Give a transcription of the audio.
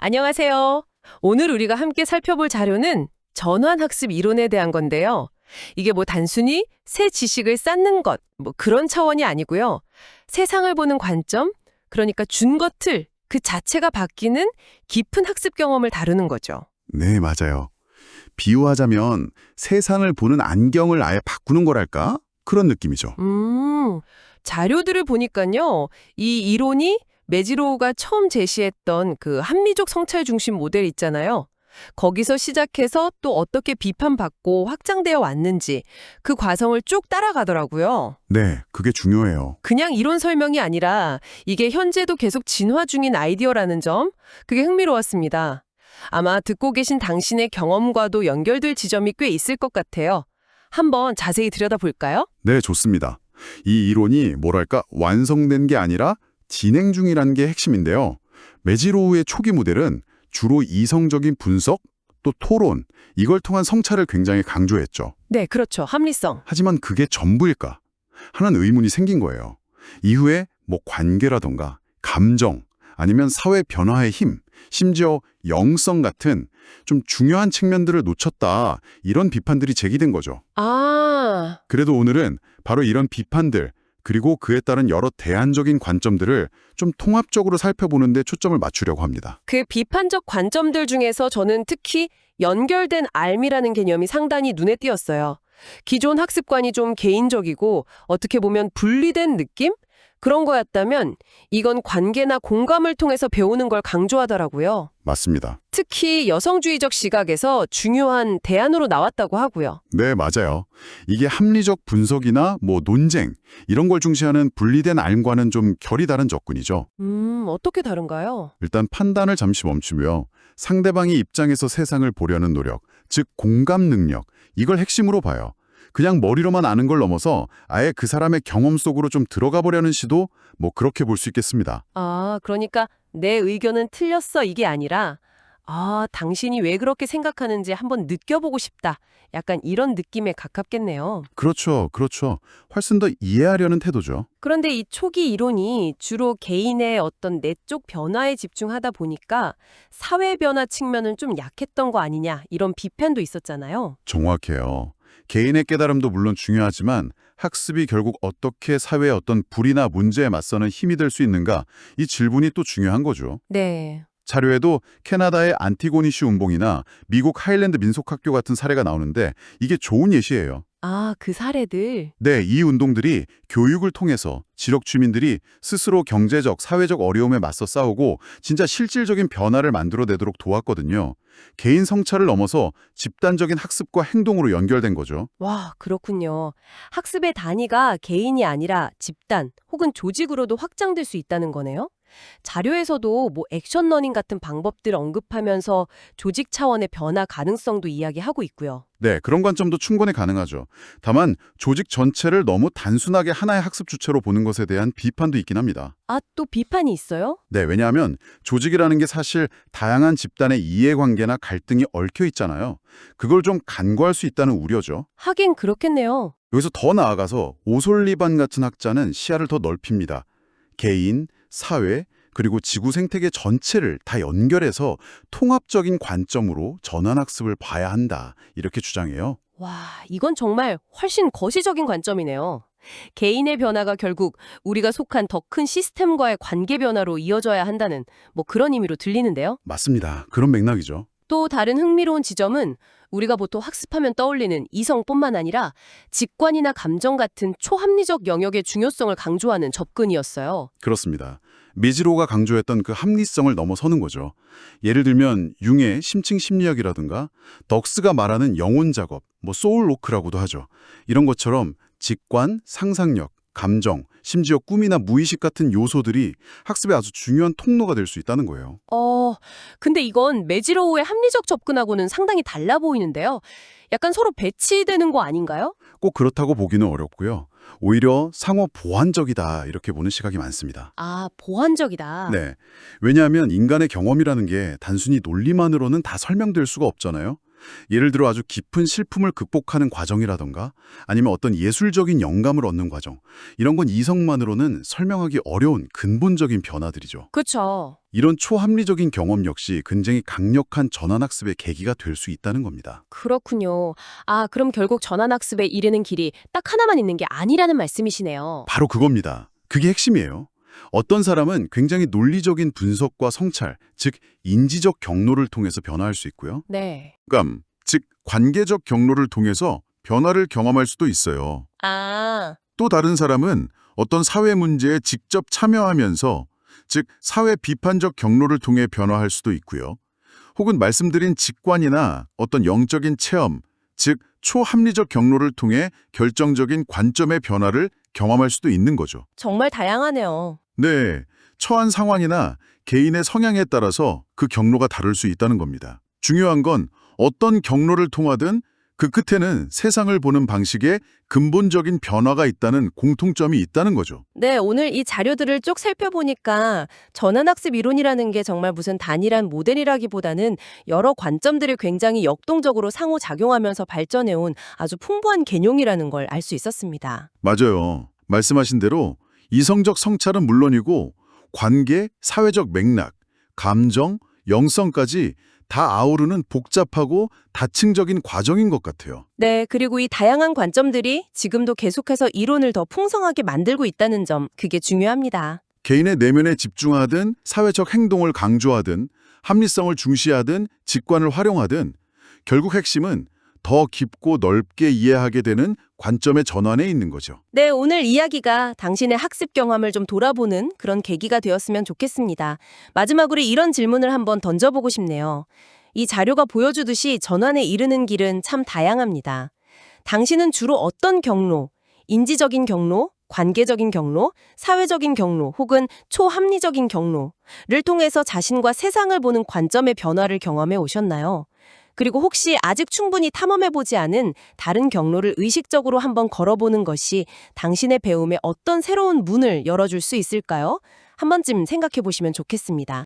안녕하세요. 오늘 우리가 함께 살펴볼 자료는 전환학습 이론에 대한 건데요. 이게 뭐 단순히 새 지식을 쌓는 것, 뭐 그런 차원이 아니고요. 세상을 보는 관점, 그러니까 준 것들, 그 자체가 바뀌는 깊은 학습 경험을 다루는 거죠. 네, 맞아요. 비유하자면 세상을 보는 안경을 아예 바꾸는 거랄까? 그런 느낌이죠. 자료들을 보니까요. 이 이론이 메지로우가 처음 제시했던 그 합리적 성찰 중심 모델 있잖아요. 거기서 시작해서 또 어떻게 비판받고 확장되어 왔는지 그 과정을 쭉 따라가더라고요. 네, 그게 중요해요. 그냥 이론 설명이 아니라 이게 현재도 계속 진화 중인 아이디어라는 점, 그게 흥미로웠습니다. 아마 듣고 계신 당신의 경험과도 연결될 지점이 꽤 있을 것 같아요. 한번 자세히 들여다볼까요? 네, 좋습니다. 이 이론이 뭐랄까 완성된 게 아니라 진행 중이라는 게 핵심인데요. 메지로우의 초기 모델은 주로 이성적인 분석, 또 토론, 이걸 통한 성찰을 굉장히 강조했죠. 네, 그렇죠. 합리성. 하지만 그게 전부일까? 하는 의문이 생긴 거예요. 이후에 뭐 관계라던가 감정, 아니면 사회 변화의 힘, 심지어 영성 같은 좀 중요한 측면들을 놓쳤다, 이런 비판들이 제기된 거죠. 그래도 오늘은 바로 이런 비판들, 그리고 그에 따른 여러 대안적인 관점들을 좀 통합적으로 살펴보는 데 초점을 맞추려고 합니다. 그 비판적 관점들 중에서 저는 특히 연결된 알미라는 개념이 상당히 눈에 띄었어요. 기존 학습관이 좀 개인적이고 어떻게 보면 분리된 느낌? 그런 거였다면 이건 관계나 공감을 통해서 배우는 걸 강조하더라고요. 맞습니다. 특히 여성주의적 시각에서 중요한 대안으로 나왔다고 하고요. 네, 맞아요. 이게 합리적 분석이나 뭐 논쟁, 이런 걸 중시하는 분리된 알과는 좀 결이 다른 접근이죠. 어떻게 다른가요? 일단 판단을 잠시 멈추며 상대방의 입장에서 세상을 보려는 노력, 즉 공감 능력, 이걸 핵심으로 봐요. 그냥 머리로만 아는 걸 넘어서 아예 그 사람의 경험 속으로 좀 들어가 보려는 시도, 뭐 그렇게 볼 수 있겠습니다. 그러니까 내 의견은 틀렸어 이게 아니라 당신이 왜 그렇게 생각하는지 한번 느껴보고 싶다. 약간 이런 느낌에 가깝겠네요. 그렇죠, 그렇죠. 훨씬 더 이해하려는 태도죠. 그런데 이 초기 이론이 주로 개인의 어떤 내적 변화에 집중하다 보니까 사회 변화 측면은 좀 약했던 거 아니냐 이런 비판도 있었잖아요. 정확해요. 개인의 깨달음도 물론 중요하지만 학습이 결국 어떻게 사회의 어떤 불이나 문제에 맞서는 힘이 될 수 있는가, 이 질문이 또 중요한 거죠. 네. 자료에도 캐나다의 안티고니시 운동이나 미국 하일랜드 민속학교 같은 사례가 나오는데 이게 좋은 예시예요. 그 사례들. 네, 이 운동들이 교육을 통해서 지역 주민들이 스스로 경제적, 사회적 어려움에 맞서 싸우고 진짜 실질적인 변화를 만들어내도록 도왔거든요. 개인 성찰을 넘어서 집단적인 학습과 행동으로 연결된 거죠. 와, 그렇군요. 학습의 단위가 개인이 아니라 집단 혹은 조직으로도 확장될 수 있다는 거네요. 자료에서도 뭐 액션 러닝 같은 방법들 언급하면서 조직 차원의 변화 가능성도 이야기하고 있고요. 네, 그런 관점도 충분히 가능하죠. 다만 조직 전체를 너무 단순하게 하나의 학습 주체로 보는 것에 대한 비판도 있긴 합니다. 또 비판이 있어요? 네, 왜냐하면 조직이라는 게 사실 다양한 집단의 이해관계나 갈등이 얽혀 있잖아요. 그걸 좀 간과할 수 있다는 우려죠. 하긴 그렇겠네요. 여기서 더 나아가서 오솔리반 같은 학자는 시야를 더 넓힙니다. 개인, 사회, 그리고 지구 생태계 전체를 다 연결해서 통합적인 관점으로 전환학습을 봐야 한다, 이렇게 주장해요. 와, 이건 정말 훨씬 거시적인 관점이네요. 개인의 변화가 결국 우리가 속한 더 큰 시스템과의 관계 변화로 이어져야 한다는 뭐 그런 의미로 들리는데요. 맞습니다. 그런 맥락이죠. 또 다른 흥미로운 지점은 우리가 보통 학습하면 떠올리는 이성뿐만 아니라 직관이나 감정 같은 초합리적 영역의 중요성을 강조하는 접근이었어요. 그렇습니다. 미지로가 강조했던 그 합리성을 넘어서는 거죠. 예를 들면 융의 심층 심리학이라든가 덕스가 말하는 영혼 작업, 뭐 소울로크라고도 하죠. 이런 것처럼 직관, 상상력, 감정, 심지어 꿈이나 무의식 같은 요소들이 학습에 아주 중요한 통로가 될 수 있다는 거예요. 근데 이건 메지로우의 합리적 접근하고는 상당히 달라 보이는데요. 약간 서로 배치되는 거 아닌가요? 꼭 그렇다고 보기는 어렵고요. 오히려 상호 보완적이다, 이렇게 보는 시각이 많습니다. 보완적이다. 네. 왜냐하면 인간의 경험이라는 게 단순히 논리만으로는 다 설명될 수가 없잖아요. 예를 들어 아주 깊은 슬픔을 극복하는 과정이라던가 아니면 어떤 예술적인 영감을 얻는 과정. 이런 건 이성만으로는 설명하기 어려운 근본적인 변화들이죠. 그렇죠. 이런 초합리적인 경험 역시 굉장히 강력한 전환학습의 계기가 될 수 있다는 겁니다. 그렇군요. 아, 그럼 결국 전환학습에 이르는 길이 딱 하나만 있는 게 아니라는 말씀이시네요. 바로 그겁니다. 그게 핵심이에요. 어떤 사람은 굉장히 논리적인 분석과 성찰, 즉 인지적 경로를 통해서 변화할 수 있고요. 네. 즉 관계적 경로를 통해서 변화를 경험할 수도 있어요. 아, 또 다른 사람은 어떤 사회 문제에 직접 참여하면서 즉 사회 비판적 경로를 통해 변화할 수도 있고요. 혹은 말씀드린 직관이나 어떤 영적인 체험, 즉 초합리적 경로를 통해 결정적인 관점의 변화를 경험할 수도 있는 거죠. 정말 다양하네요. 네, 처한 상황이나 개인의 성향에 따라서 그 경로가 다를 수 있다는 겁니다. 중요한 건 어떤 경로를 통하든 그 끝에는 세상을 보는 방식에 근본적인 변화가 있다는 공통점이 있다는 거죠. 네, 오늘 이 자료들을 쭉 살펴보니까 전환학습 이론이라는 게 정말 무슨 단일한 모델이라기보다는 여러 관점들이 굉장히 역동적으로 상호작용하면서 발전해온 아주 풍부한 개념이라는 걸 알 수 있었습니다. 맞아요. 말씀하신 대로 이성적 성찰은 물론이고 관계, 사회적 맥락, 감정, 영성까지 다 아우르는 복잡하고 다층적인 과정인 것 같아요. 네, 그리고 이 다양한 관점들이 지금도 계속해서 이론을 더 풍성하게 만들고 있다는 점, 그게 중요합니다. 개인의 내면에 집중하든 사회적 행동을 강조하든 합리성을 중시하든 직관을 활용하든 결국 핵심은 더 깊고 넓게 이해하게 되는 관점의 전환에 있는 거죠. 네, 오늘 이야기가 당신의 학습 경험을 좀 돌아보는 그런 계기가 되었으면 좋겠습니다. 마지막으로 이런 질문을 한번 던져보고 싶네요. 이 자료가 보여주듯이 전환에 이르는 길은 참 다양합니다. 당신은 주로 어떤 경로, 인지적인 경로, 관계적인 경로, 사회적인 경로 혹은 초합리적인 경로를 통해서 자신과 세상을 보는 관점의 변화를 경험해 오셨나요? 그리고 혹시 아직 충분히 탐험해보지 않은 다른 경로를 의식적으로 한번 걸어보는 것이 당신의 배움에 어떤 새로운 문을 열어줄 수 있을까요? 한 번쯤 생각해 보시면 좋겠습니다.